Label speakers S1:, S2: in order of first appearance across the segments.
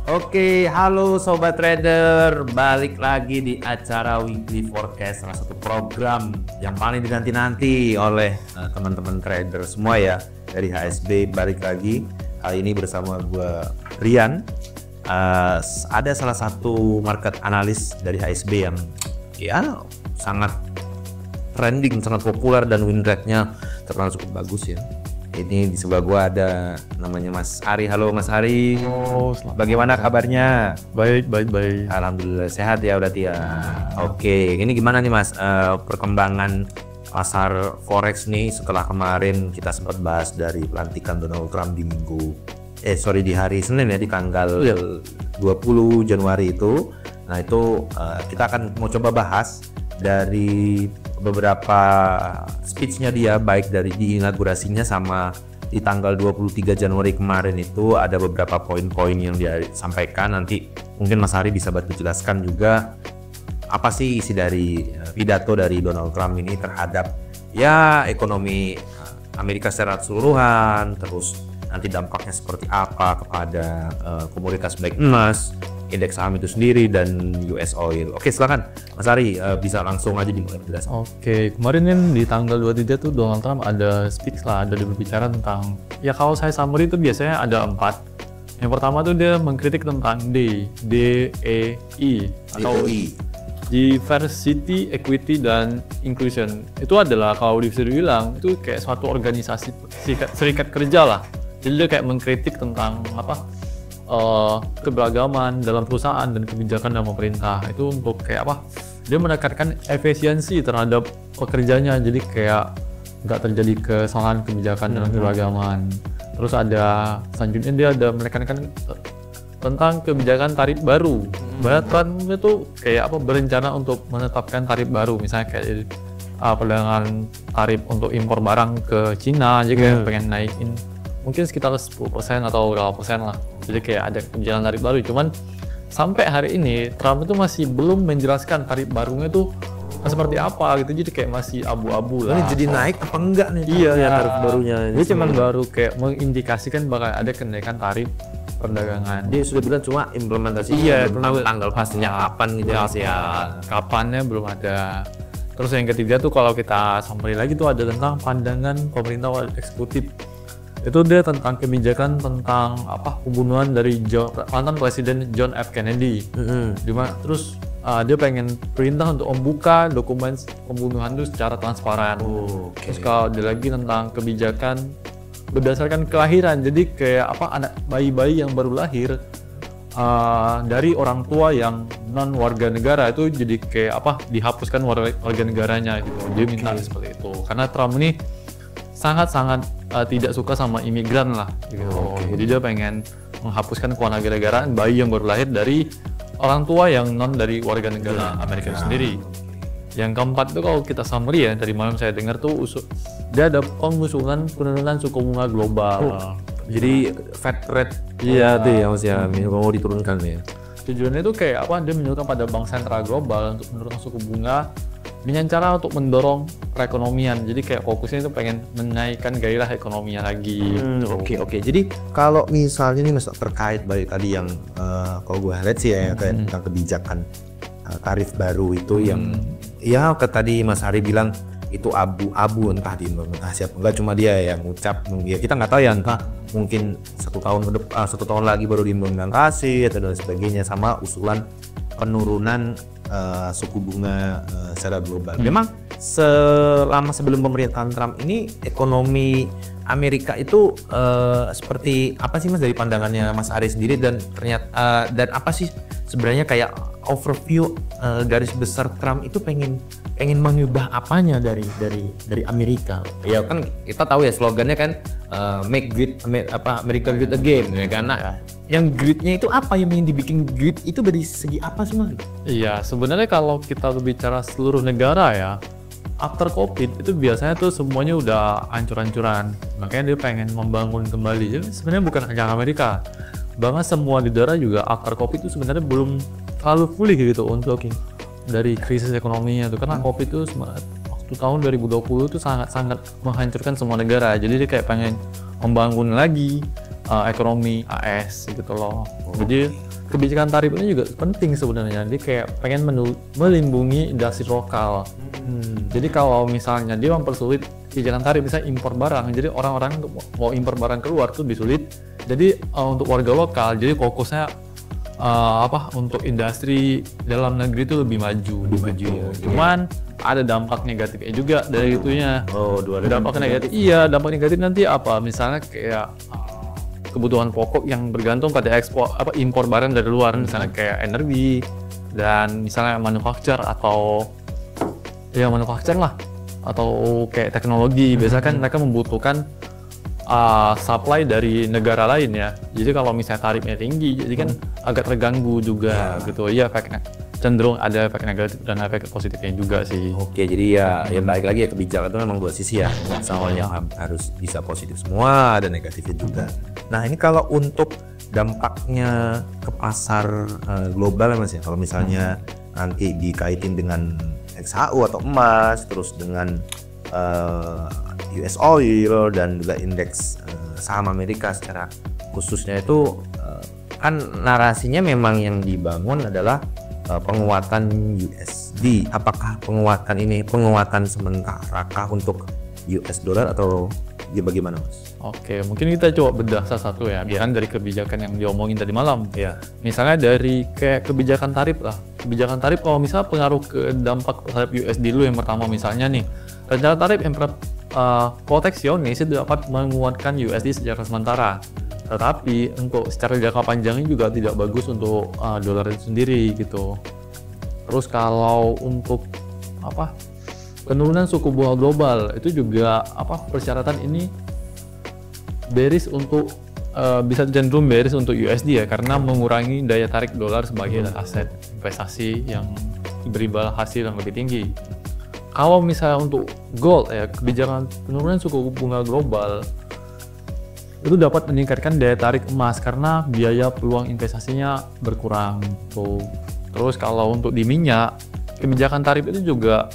S1: Oke, halo Sobat Trader, balik lagi di acara Weekly Forecast, salah satu program yang paling dinanti-nanti oleh teman-teman trader semua ya dari HSB. Balik lagi, kali ini bersama gue Rian. Ada salah satu market analis dari HSB yang ya sangat trending, sangat populer dan win rate-nya terkenal cukup bagus ya. Ini di sebelah gua ada namanya Mas Ari. Halo Mas Ari.
S2: Oh,
S1: bagaimana kabarnya?
S2: baik.
S1: Alhamdulillah sehat ya berarti ya. Oke, ini gimana nih Mas perkembangan pasar forex nih setelah kemarin kita sempat bahas dari pelantikan Donald Trump di di hari Senin ya, di tanggal 20 Januari itu. Nah itu kita akan mau coba bahas dari beberapa speech-nya dia, baik dari di inaugurasinya sama di tanggal 23 Januari kemarin. Itu ada beberapa poin-poin yang dia sampaikan. Nanti mungkin Mas Hari bisa bantu jelaskan juga apa sih isi dari pidato dari Donald Trump ini terhadap ya ekonomi Amerika secara keseluruhan, terus nanti dampaknya seperti apa kepada komoditas baik emas, indeks saham itu sendiri, dan US oil. Oke, silakan Mas Ari, bisa langsung aja dimulai penjelasan.
S2: Oke, kemarin kan di tanggal 23 tuh Donald Trump ada speech lah, ada berbicara tentang, ya kalau saya summary itu biasanya ada 4. Yang pertama tuh dia mengkritik tentang DEI atau Diversity, Equity, dan Inclusion. Itu adalah kalau bisa dibilang itu kayak suatu organisasi serikat kerja lah. Jadi dia kayak mengkritik tentang keberagaman dalam perusahaan dan kebijakan dalam pemerintah. Itu untuk kayak dia menekankan efisiensi terhadap pekerjanya, jadi kayak nggak terjadi kesalahan kebijakan dalam keberagaman. Terus ada selanjutnya dia ada menekankan tentang kebijakan tarif baru. Trump itu kayak berencana untuk menetapkan tarif baru, misalnya kayak perdagangan tarif untuk impor barang ke Cina aja kayak pengen naikin mungkin sekitar 10% atau berapa persen lah. Jadi kayak ada kebijakan tarif baru. Cuman sampai hari ini Trump itu masih belum menjelaskan tarif barunya itu seperti apa gitu. Jadi kayak masih abu-abu lah.
S1: Ini jadi naik apa enggak nih?
S2: Iya,
S1: tarif barunya.
S2: Dia cuman baru kayak mengindikasikan bakal ada kenaikan tarif perdagangan.
S1: Dia sudah bilang cuma implementasi.
S2: Iya,
S1: tanggal pastinya kapan gitu ya.
S2: Kapannya belum ada. Terus yang ketiga tuh kalau kita summary lagi tuh ada tentang pandangan pemerintah eksekutif. Itu dia tentang kebijakan tentang pembunuhan dari mantan presiden John F Kennedy. Terus dia pengen perintah untuk membuka dokumen pembunuhan itu secara transparan. Terus kalau ada lagi tentang kebijakan berdasarkan kelahiran, jadi kayak anak bayi-bayi yang baru lahir dari orang tua yang non warga negara itu jadi kayak dihapuskan warga negaranya gitu. Dia minta seperti itu karena Trump ini sangat tidak suka sama imigran lah gitu. Jadi dia pengen menghapuskan kewarganegaraan bayi yang baru lahir dari orang tua yang non dari warga negara Amerika sendiri. Yang keempat itu kalau kita summary ya, dari malam saya dengar tuh dia ada pengusulan penurunan suku bunga global.
S1: Jadi Fed rate tuh ya maksudnya mau diturunkan ya.
S2: Tujuannya itu kayak dia menyuruhkan pada bank sentral global untuk menurunkan suku bunga dengan cara untuk mendorong perekonomian. Jadi kayak fokusnya itu pengen menaikkan gairah ekonominya lagi.
S1: Oke. Jadi kalau misalnya nih Mas terkait balik tadi yang kalau gue lihat sih ya kayak tentang kebijakan tarif baru itu yang ya tadi Mas Ari bilang itu abu-abu, entah diimplementasi apa enggak, cuma dia yang ngucap ya, kita nggak tahu ya, entah mungkin satu tahun lagi baru diimplementasi atau dan sebagainya, sama usulan penurunan suku bunga secara global. Memang sebelum pemerintahan Trump ini ekonomi Amerika itu seperti apa sih Mas dari pandangannya Mas Ari sendiri, dan ternyata dan apa sih sebenarnya kayak overview garis besar Trump itu pengen mengubah apanya dari Amerika? Ya kan kita tahu ya slogannya kan make America great again ya kan. Yang greatnya itu apa, yang ingin dibikin great itu dari segi apa sih Mas?
S2: Iya, sebenarnya kalau kita berbicara seluruh negara ya, after COVID itu biasanya tuh semuanya udah hancur-hancuran. Makanya dia pengen membangun kembali. Jadi sebenarnya bukan hanya Amerika, bahkan semua negara juga after COVID itu sebenarnya belum terlalu pulih gitu untuk dari krisis ekonominya tuh, karena COVID itu waktu tahun 2020 itu sangat-sangat menghancurkan semua negara. Jadi dia kayak pengen membangun lagi ekonomi AS gitu loh. Jadi kebijakan tarif ini juga penting sebenarnya. Dia kayak pengen melindungi industri lokal. Jadi kalau misalnya dia mempersulit kebijakan tarif, misalnya impor barang, jadi orang-orang mau impor barang keluar tuh lebih sulit. Jadi untuk warga lokal, jadi fokusnya untuk industri dalam negeri itu lebih maju. Cuman ada dampak negatifnya juga dari itunya. Dampak negatif. Iya, dampak negatif nanti apa? Misalnya kayak kebutuhan pokok yang bergantung pada impor barang dari luar, misalnya kayak energi dan misalnya manufaktur atau manufaktur lah, atau kayak teknologi. Biasanya kan mereka membutuhkan supply dari negara lain ya. Jadi kalau misalnya tarifnya tinggi, jadi kan agak terganggu juga gitu. Iya, efeknya cenderung ada efek negatif dan efek positifnya juga sih.
S1: Oke, jadi ya balik lagi ya, kebijakan itu memang dua sisi ya. Soalnya harus bisa positif semua, ada negatifnya juga. Nah, ini kalau untuk dampaknya ke pasar global ya Mas ya. Kalau misalnya nanti dikaitin dengan XHU atau emas, terus dengan US Oil dan juga indeks saham Amerika secara khususnya itu kan narasinya memang yang dibangun adalah penguatan USD. Apakah penguatan ini penguatan sementara kah untuk US dollar atau bagaimana Mas?
S2: Oke, mungkin kita coba bedah satu-satu ya. Kan dari kebijakan yang diomongin tadi malam. Misalnya dari kayak kebijakan tarif lah. Kebijakan tarif kalau misalnya pengaruh ke dampak terhadap USD dulu yang pertama, misalnya nih, rencana tarif yang proteksionis itu dapat menguatkan USD secara sementara. Tetapi untuk secara jangka panjangnya juga tidak bagus untuk dolar itu sendiri gitu. Terus kalau untuk penurunan suku bunga global itu juga persyaratan ini bearish untuk bisa cenderung bearish untuk USD ya, karena mengurangi daya tarik dolar sebagai aset investasi yang berimbal hasil yang lebih tinggi. Kalau misalnya untuk gold ya, kebijakan penurunan suku bunga global itu dapat meningkatkan daya tarik emas karena biaya peluang investasinya berkurang tuh. Terus kalau untuk di minyak, kebijakan tarif itu juga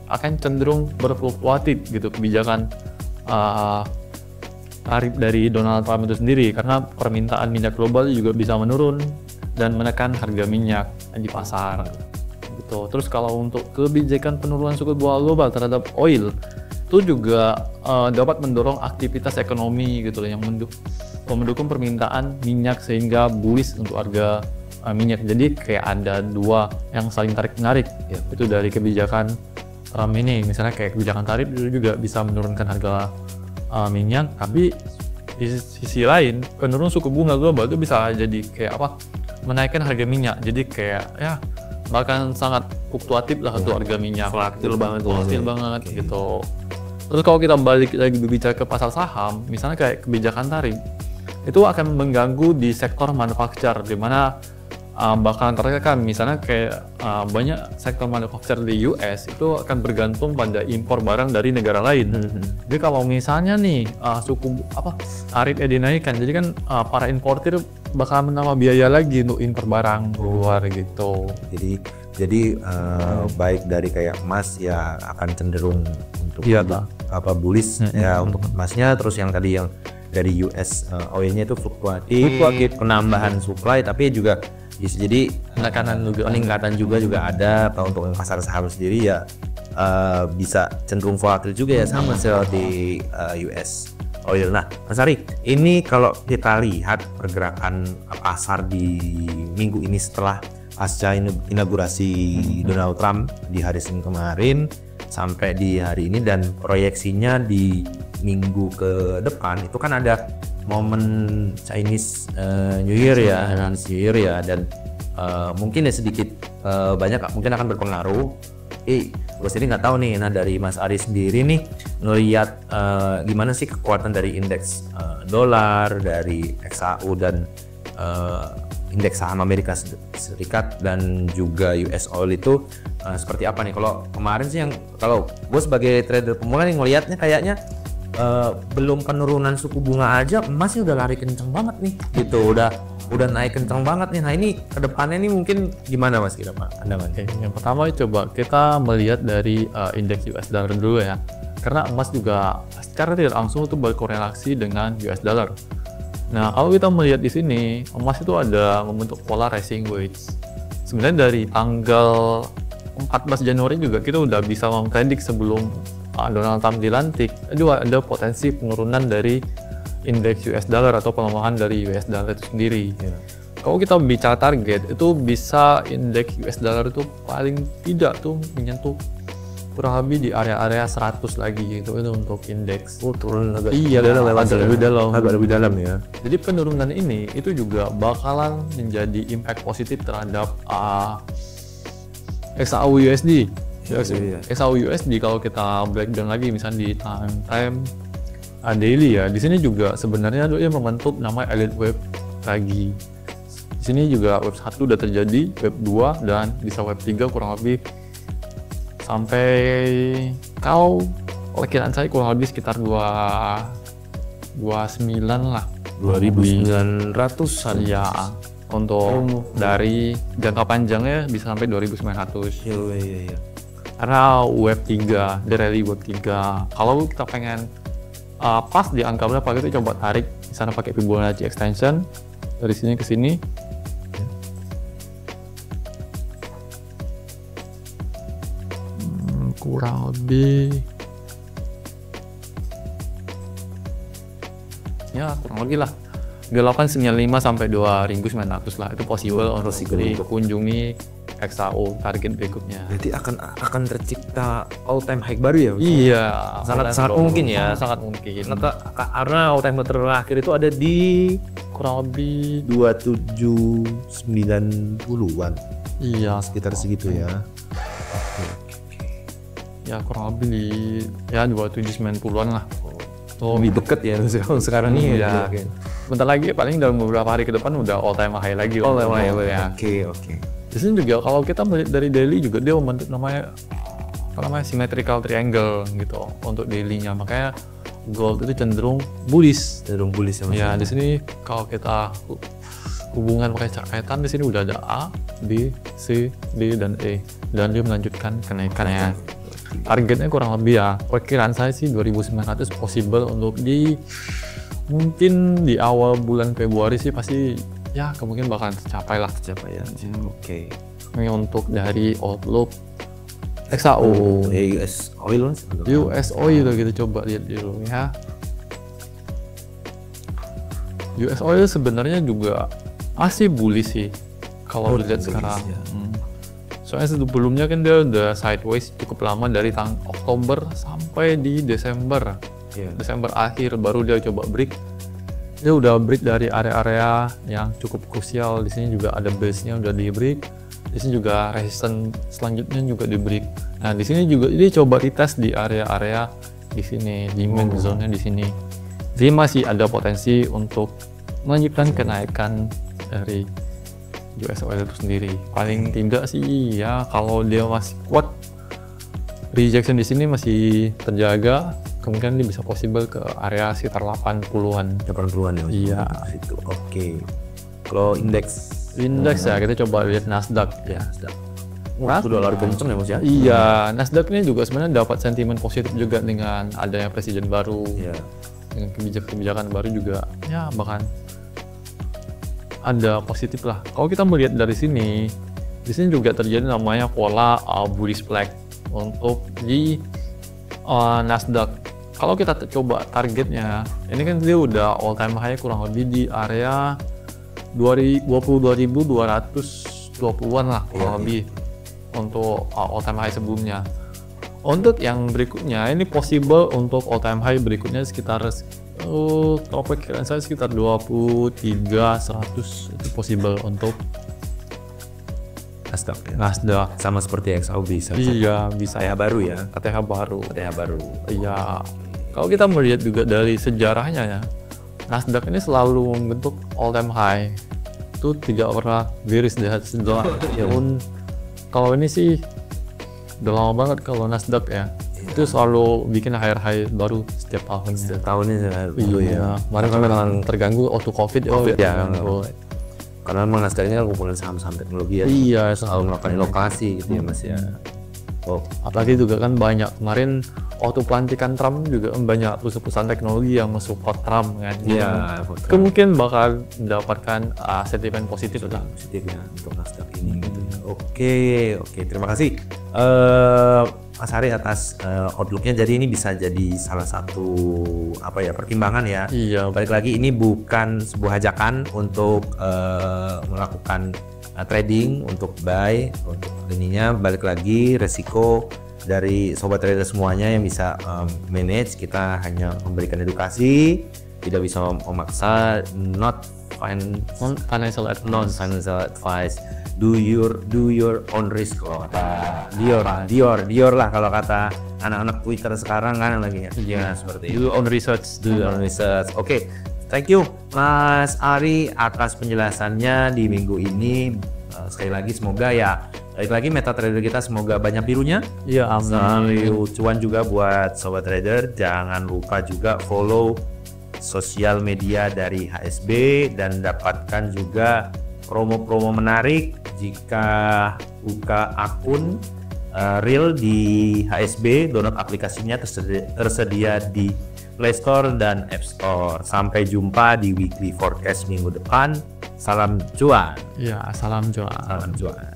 S2: akan cenderung berfluktuatif gitu, kebijakan tarif dari Donald Trump itu sendiri, karena permintaan minyak global juga bisa menurun dan menekan harga minyak di pasar gitu. Terus kalau untuk kebijakan penurunan suku bunga global terhadap oil itu juga dapat mendorong aktivitas ekonomi gitu yang mendukung permintaan minyak sehingga bullish untuk harga minyak. Jadi kayak ada dua yang saling tarik-menarik ya. Itu dari kebijakan Trump ini, misalnya kayak kebijakan tarif itu juga bisa menurunkan harga minyak, tapi di sisi lain penurunan suku bunga global itu bisa jadi kayak menaikkan harga minyak. Jadi kayak ya bahkan sangat fluktuatif lah untuk harga minyak, volatil banget gitu. Terus kalau kita balik lagi berbicara ke pasar saham, misalnya kayak kebijakan tarif, itu akan mengganggu di sektor manufaktur, di mana bakalan tertekan. Misalnya kayak banyak sektor manufaktur di US itu akan bergantung pada impor barang dari negara lain. Jadi kalau misalnya nih suku tarifnya dinaikkan, jadi kan para importir bakal menambah biaya lagi untuk impor barang keluar gitu.
S1: Jadi baik dari kayak emas ya akan cenderung untuk bullish ya untuk emasnya. Terus yang tadi yang dari US oilnya itu fluktuatif penambahan supply, tapi juga bisa jadi peningkatan juga ada. Atau untuk pasar saham sendiri ya bisa cenderung volatil juga ya, sama seperti US oil. Nah, Mas Ari, ini kalau kita lihat pergerakan pasar di minggu ini setelah pasca inaugurasi Donald Trump di hari Senin kemarin sampai di hari ini, dan proyeksinya di minggu ke depan itu kan ada momen Chinese New Year ya, dan mungkin ya sedikit banyak mungkin akan berpengaruh. Gue sendiri nggak tahu nih. Nah, dari Mas Ari sendiri nih ngelihat gimana sih kekuatan dari indeks dolar, dari XAU dan indeks saham Amerika Serikat dan juga US Oil itu seperti apa nih? Kalau kemarin sih kalau gue sebagai trader pemula nih ngelihatnya kayaknya belum penurunan suku bunga aja emasnya udah lari kenceng banget nih gitu, udah naik kenceng banget nih. Nah, ini kedepannya nih mungkin gimana Mas kira Anda Mas?
S2: Yang pertama coba kita melihat dari indeks US dollar dulu ya, karena emas juga secara tidak langsung itu berkorelasi dengan US dollar. Nah, kalau kita melihat di sini, emas itu ada membentuk pola rising wedge. Sebenarnya dari tanggal 14 Januari juga kita udah bisa mempredik sebelum Donald Trump dilantik, ada potensi penurunan dari indeks US dollar atau pelemahan dari US dollar itu sendiri. Kalau kita bicara target, itu bisa indeks US dollar itu paling tidak tuh menyentuh kurang lebih di area-area 100 lagi gitu itu untuk indeks.
S1: Turun agak.
S2: Iya, agak lebih dalam
S1: ya.
S2: Jadi penurunan ini itu juga bakalan menjadi impact positif terhadap XAU-USD. XAU-USD kalau kita breakdown lagi misalnya di time daily ya, di sini juga sebenarnya dia membentuk nama elite wave lagi. Di sini juga wave 1 udah terjadi, wave 2 dan bisa wave 3 kurang lebih sampai kalau perkiraan saya kurang lebih sekitar 29 lah,
S1: 2.900-an
S2: ya untuk dari jangka panjangnya bisa sampai 2.900.
S1: Iya.
S2: Karena wave 3, the rally wave 3. Kalau kita pengen pas di angka berapa kita coba tarik misalnya pakai Fibonacci extension dari sini ke sini. Kurang lebih ya kurang lebih lah 895 sampai 2.900 lah, itu possible untuk dikunjungi XAU target berikutnya.
S1: Berarti akan tercipta all time high baru ya?
S2: Iya,
S1: sangat mungkin ya.
S2: Sangat mungkin.
S1: Karena all time terakhir itu ada di
S2: kurang lebih
S1: 2790-an.
S2: Iya,
S1: sekitar segitu ya.
S2: Ya kurang lebih di ya 2790-an lah.
S1: Lebih deket ya sekarang ini ya.
S2: Bentar lagi paling dalam beberapa hari ke depan udah all time high lagi.
S1: All time high
S2: ya.
S1: Oke.
S2: Di sini juga kalau kita melihat dari daily juga dia membentuk namanya symmetrical triangle gitu untuk daily-nya. Makanya gold itu cenderung bullish
S1: ya Mas.
S2: Ya, di sini kalau kita hubungan pakai catatan di sini udah ada A, B, C, D dan E dan dia melanjutkan kenaikannya. Targetnya kurang lebih ya, perkiraan saya sih 2.900 possible untuk mungkin di awal bulan Februari sih pasti ya kemungkinan bakalan tercapai ya.
S1: Oke.
S2: Ini untuk dari outlook XAU,
S1: US oil
S2: kita coba lihat dulu ya. US oil sebenarnya juga masih bullish sih kalau dilihat sekarang. Ya. Soalnya sebelumnya kan dia udah sideways cukup lama dari Oktober sampai di Desember. Desember akhir baru dia coba break. Dia udah break dari area-area yang cukup krusial. Di sini juga ada base-nya udah di break. Di sini juga resistance selanjutnya juga di break. Nah, di sini juga dia coba retest di area-area di sini, di main zone-nya di sini. Jadi masih ada potensi untuk melanjutkan kenaikan dari US oil itu sendiri. Paling tidak sih ya kalau dia masih kuat, rejection di sini masih terjaga, kemungkinan dia bisa possible ke area sekitar 80-an
S1: ya.
S2: Iya.
S1: Itu oke. Kalau indeks
S2: ya kita coba lihat Nasdaq ya.
S1: $1 kenceng ya Mas ya.
S2: Iya, Nasdaq ini juga sebenarnya dapat sentimen positif juga dengan adanya presiden baru. Dengan kebijakan baru juga ya bahkan ada positif lah. Kalau kita melihat dari sini, di sini juga terjadi namanya pola bullish flag untuk di Nasdaq. Kalau kita coba targetnya, ini kan dia udah all time high kurang lebih di area 22.220-an lah kurang lebih untuk all time high sebelumnya. Untuk yang berikutnya ini possible untuk all time high berikutnya sekitar kalau perkiraan saya sekitar 23.100 itu possible untuk
S1: Nasdaq sama seperti XAU bisa.
S2: Iya, bisa
S1: KTH baru ya.
S2: KTH baru.
S1: Iya.
S2: Kalau kita melihat juga dari sejarahnya ya, Nasdaq ini selalu membentuk all time high. Itu 3 orang bearish setelah tahun. Kalau ini sih udah lama banget kalau Nasdaq ya. Itu selalu bikin high baru setiap tahunnya.
S1: Setiap tahunnya
S2: ya. Kemarin kan memang terganggu waktu COVID
S1: ya. Karena memang Nasdaq ini kumpulan saham-saham teknologi ya.
S2: Iya,
S1: selalu melakukan lokasi gitu ya Mas ya. Oh,
S2: Apalagi juga kan banyak kemarin waktu pelantikan Trump juga banyak perusahaan teknologi yang mensupport Trump kan.
S1: iya,
S2: Kemungkin bakal mendapatkan sentimen positif lah.
S1: positif ya untuk Nasdaq ini gitu ya. Oke, terima kasih Mas Ari atas outlooknya. Jadi ini bisa jadi salah satu pertimbangan ya.
S2: Iya.
S1: Balik lagi ini bukan sebuah ajakan untuk melakukan trading untuk buy untuk ininya. Balik lagi resiko dari sobat trader semuanya yang bisa manage. Kita hanya memberikan edukasi, tidak bisa memaksa, not
S2: Financial advice.
S1: non financial advice. Do your own risk kalau kata Dior lah kalau kata anak-anak Twitter sekarang kan lagi ya.
S2: Iya.
S1: Seperti itu.
S2: Do own research.
S1: Do your own research. Oke. Thank you Mas Ari atas penjelasannya di minggu ini. Sekali lagi semoga ya balik lagi MetaTrader kita semoga banyak birunya.
S2: Iya, amin.
S1: Selalu cuan juga buat sobat trader. Jangan lupa juga follow sosial media dari HSB dan dapatkan juga promo-promo menarik jika buka akun real di HSB. Download aplikasinya tersedia di Play Store dan App Store. Sampai jumpa di weekly forecast minggu depan. Salam cuan.
S2: Iya, salam jual.
S1: Salam cuan.